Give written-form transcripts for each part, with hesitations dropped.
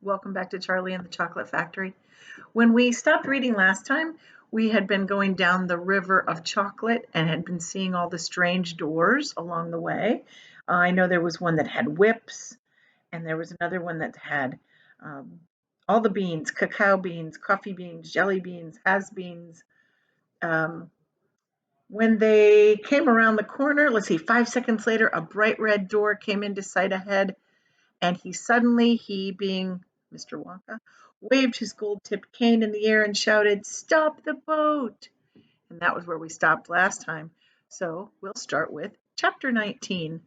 Welcome back to Charlie and the Chocolate Factory. When we stopped reading last time, we had been going down the river of chocolate and had been seeing all the strange doors along the way. I know there was one that had whips, and there was another one that had um, all the beans, cacao beans, coffee beans, jelly beans, has beans. Um, when they came around the corner, let's see, 5 seconds later, a bright red door came into sight ahead, and he being Mr. Wonka, waved his gold-tipped cane in the air and shouted, "Stop the boat!" And that was where we stopped last time. So we'll start with Chapter 19,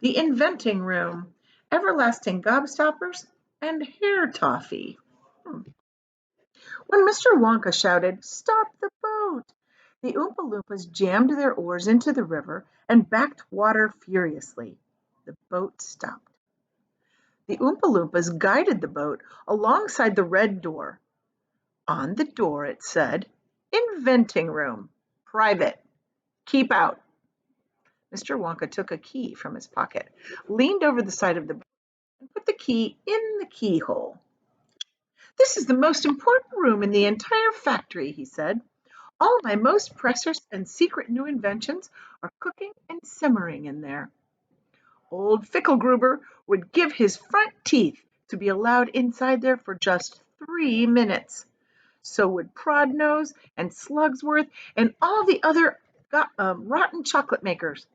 The Inventing Room, Everlasting Gobstoppers, and Hair Toffee. When Mr. Wonka shouted, "Stop the boat!" the Oompa Loompas jammed their oars into the river and backed water furiously. The boat stopped. The Oompa Loompas guided the boat alongside the red door. On the door it said, "Inventing Room, Private, Keep Out." Mr. Wonka took a key from his pocket, leaned over the side of the boat, and put the key in the keyhole. "This is the most important room in the entire factory," he said. "All my most precious and secret new inventions are cooking and simmering in there. Old Fickelgruber would give his front teeth to be allowed inside there for just 3 minutes. So would Prodnose and Slugsworth and all the other rotten chocolate makers.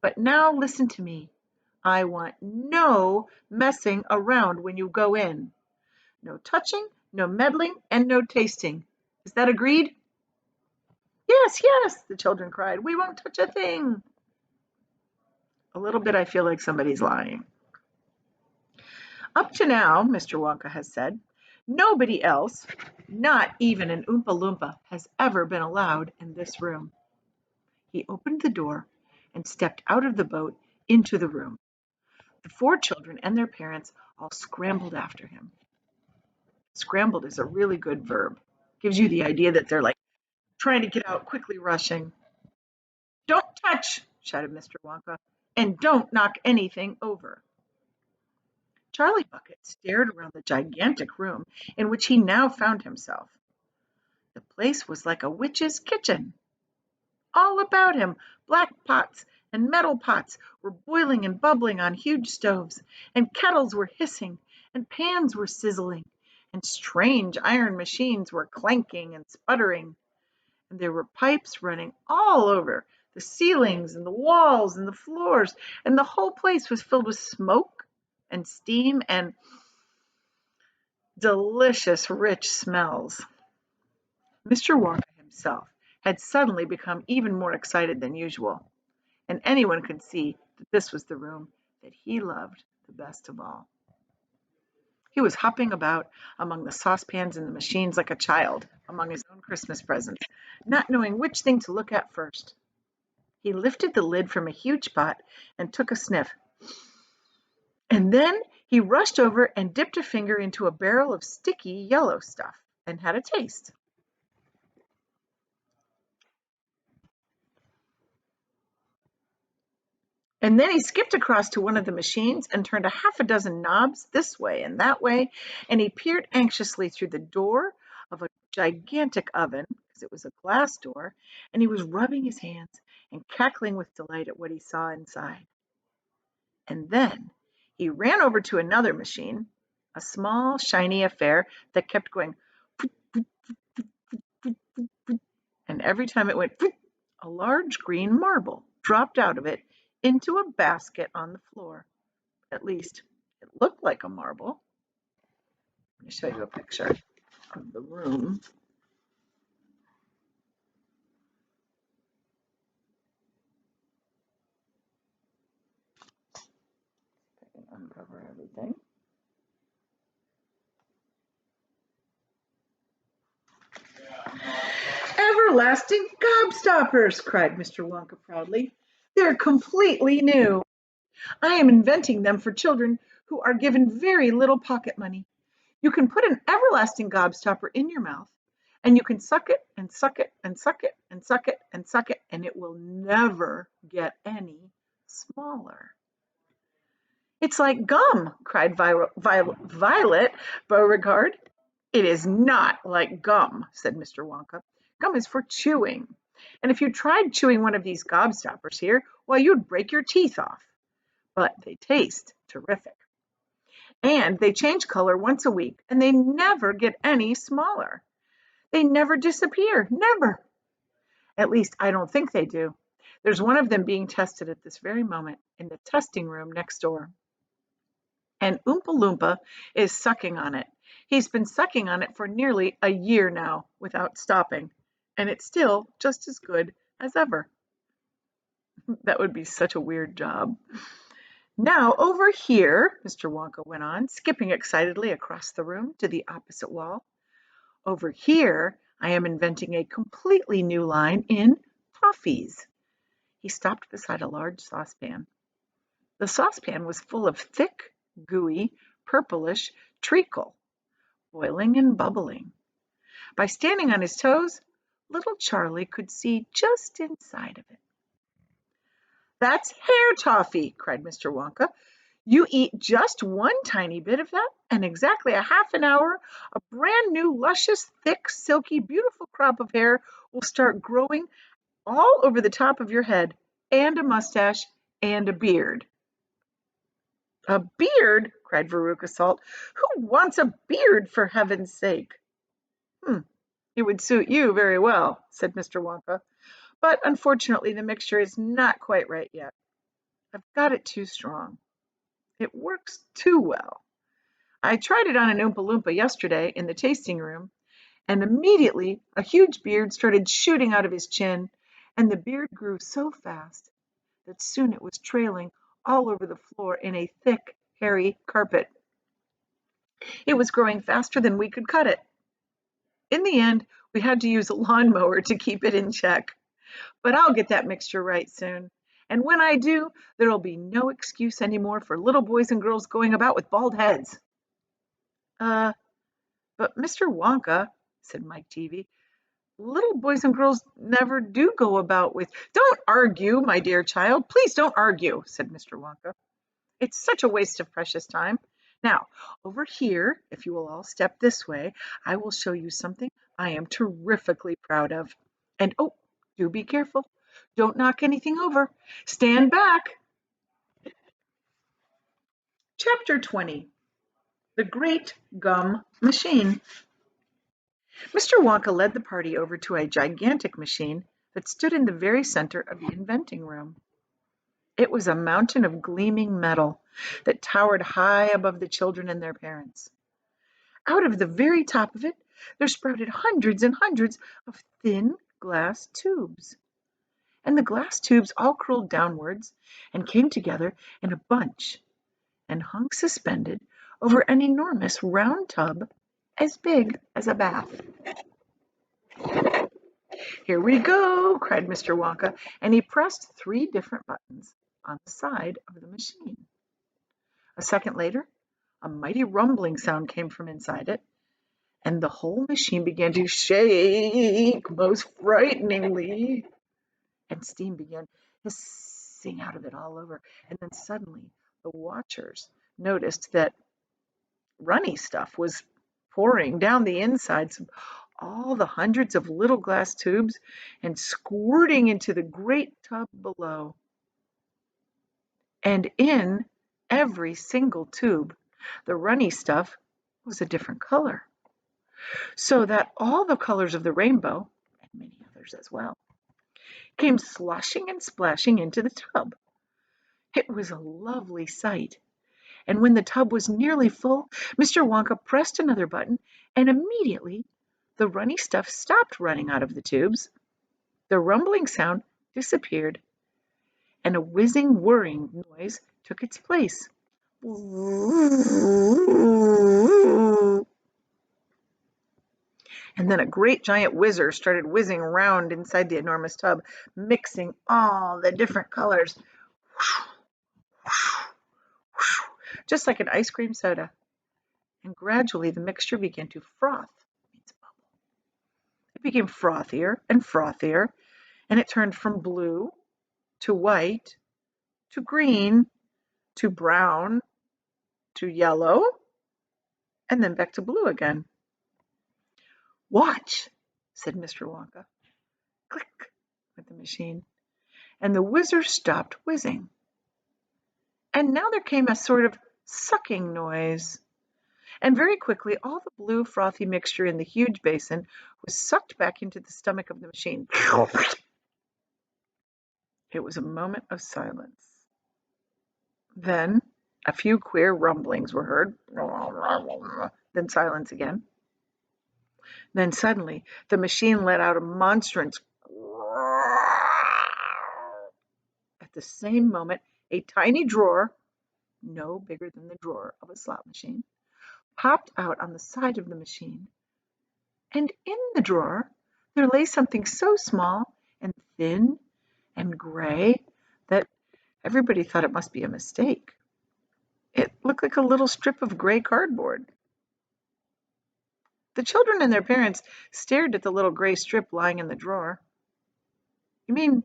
But now listen to me. I want no messing around when you go in. No touching, no meddling, and no tasting. Is that agreed?" "Yes, yes," the children cried. "We won't touch a thing." A little bit I feel like somebody's lying. "Up to now," Mr. Wonka has said, "nobody else, not even an Oompa Loompa, has ever been allowed in this room." He opened the door and stepped out of the boat into the room. The four children and their parents all scrambled after him. Scrambled is a really good verb. Gives you the idea that they're like trying to get out, quickly rushing. "Don't touch," shouted Mr. Wonka, "and don't knock anything over." Charlie Bucket stared around the gigantic room in which he now found himself. The place was like a witch's kitchen. All about him, black pots and metal pots were boiling and bubbling on huge stoves, and kettles were hissing, and pans were sizzling, and strange iron machines were clanking and sputtering, and there were pipes running all over the ceilings and the walls and the floors, and the whole place was filled with smoke and steam and delicious, rich smells. Mr. Wonka himself had suddenly become even more excited than usual, and anyone could see that this was the room that he loved the best of all. He was hopping about among the saucepans and the machines like a child among his own Christmas presents, not knowing which thing to look at first. He lifted the lid from a huge pot and took a sniff. And then he rushed over and dipped a finger into a barrel of sticky yellow stuff and had a taste. And then he skipped across to one of the machines and turned a half a dozen knobs this way and that way, and he peered anxiously through the door of a gigantic oven, because it was a glass door, and he was rubbing his hands and cackling with delight at what he saw inside. And then he ran over to another machine, a small, shiny affair that kept going, and every time it went, a large green marble dropped out of it into a basket on the floor. At least it looked like a marble. Let me show you a picture of the room. I can uncover everything. "Everlasting gobstoppers!" cried Mr. Wonka proudly. "They're completely new. I am inventing them for children who are given very little pocket money. You can put an everlasting gobstopper in your mouth, and you can suck it and suck it and suck it and suck it and suck it, and it will never get any smaller." It's like gum, cried Violet Beauregard. It is not like gum, said Mr. Wonka. Gum is for chewing. And if you tried chewing one of these gobstoppers here, well, you'd break your teeth off. But they taste terrific. And they change color once a week, and they never get any smaller. They never disappear, never. At least I don't think they do. There's one of them being tested at this very moment in the testing room next door. And Oompa Loompa is sucking on it. He's been sucking on it for nearly a year now without stopping, and it's still just as good as ever. That would be such a weird job. Now, over here, Mr. Wonka went on, skipping excitedly across the room to the opposite wall. Over here, I am inventing a completely new line in toffees. He stopped beside a large saucepan. The saucepan was full of thick, gooey, purplish treacle, boiling and bubbling. By standing on his toes, little Charlie could see just inside of it. That's hair toffee, cried Mr. Wonka. You eat just one tiny bit of that, and exactly a half an hour, a brand new, luscious, thick, silky, beautiful crop of hair will start growing all over the top of your head, and a mustache, and a beard. A beard? Cried Veruca Salt. Who wants a beard, for heaven's sake? It would suit you very well, said Mr. Wonka. But unfortunately, the mixture is not quite right yet. I've got it too strong. It works too well. I tried it on an Oompa Loompa yesterday in the tasting room, and immediately a huge beard started shooting out of his chin, and the beard grew so fast that soon it was trailing all over the floor in a thick, hairy carpet. It was growing faster than we could cut it. In the end, we had to use a lawnmower to keep it in check. But I'll get that mixture right soon. And when I do, there'll be no excuse anymore for little boys and girls going about with bald heads. But Mr. Wonka, said Mike Teavee, little boys and girls never do go about with. Don't argue, my dear child. Please don't argue, said Mr. Wonka. It's such a waste of precious time. Now, over here, if you will all step this way, I will show you something I am terrifically proud of. And oh, do be careful. Don't knock anything over. Stand back. Chapter 20. The Great Gum Machine. Mr. Wonka led the party over to a gigantic machine that stood in the very center of the inventing room. It was a mountain of gleaming metal that towered high above the children and their parents. Out of the very top of it, there sprouted hundreds and hundreds of thin glass tubes. And the glass tubes all curled downwards and came together in a bunch and hung suspended over an enormous round tub as big as a bath. Here we go, cried Mr. Wonka, and he pressed 3 different buttons on the side of the machine. A second later, a mighty rumbling sound came from inside it, and the whole machine began to shake most frighteningly, and steam began hissing out of it all over. And then suddenly the watchers noticed that runny stuff was pouring down the insides of all the hundreds of little glass tubes and squirting into the great tub below. And in every single tube, the runny stuff was a different color, so that all the colors of the rainbow, and many others as well, came sloshing and splashing into the tub. It was a lovely sight. And when the tub was nearly full, Mr. Wonka pressed another button, and immediately the runny stuff stopped running out of the tubes. The rumbling sound disappeared, and a whizzing, whirring noise took its place. And then a great giant whizzer started whizzing around inside the enormous tub, mixing all the different colors, just like an ice cream soda. And gradually the mixture began to froth. It became frothier and frothier, and it turned from blue to white to green to brown to yellow, and then back to blue again. "Watch," said Mr. Wonka. Click went the machine, and the whizzer stopped whizzing. And now there came a sort of sucking noise. And very quickly, all the blue frothy mixture in the huge basin was sucked back into the stomach of the machine. It was a moment of silence. Then a few queer rumblings were heard. Then silence again. Then suddenly the machine let out a monstrous. At the same moment, a tiny drawer, no bigger than the drawer of a slot machine, popped out on the side of the machine. And in the drawer there lay something so small and thin and gray that everybody thought it must be a mistake. It looked like a little strip of gray cardboard. The children and their parents stared at the little gray strip lying in the drawer. "You mean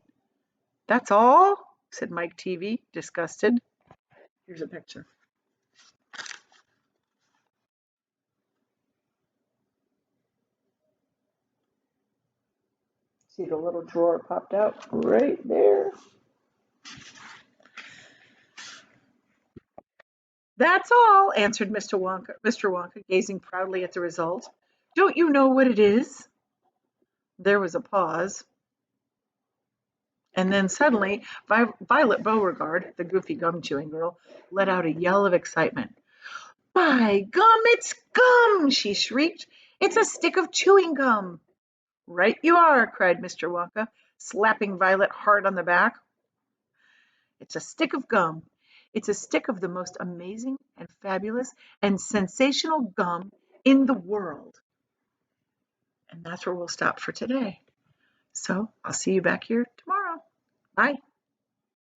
that's all?" said Mike TV, disgusted. Here's a picture. See the little drawer popped out right there. "That's all," answered Mr. Wonka, gazing proudly at the result. "Don't you know what it is?" There was a pause. And then suddenly, Violet Beauregard, the goofy gum chewing girl, let out a yell of excitement. "By gum, it's gum!" she shrieked. "It's a stick of chewing gum." "Right you are," cried Mr. Wonka, slapping Violet hard on the back. "It's a stick of gum. It's a stick of the most amazing and fabulous and sensational gum in the world." And that's where we'll stop for today. So I'll see you back here tomorrow. Bye.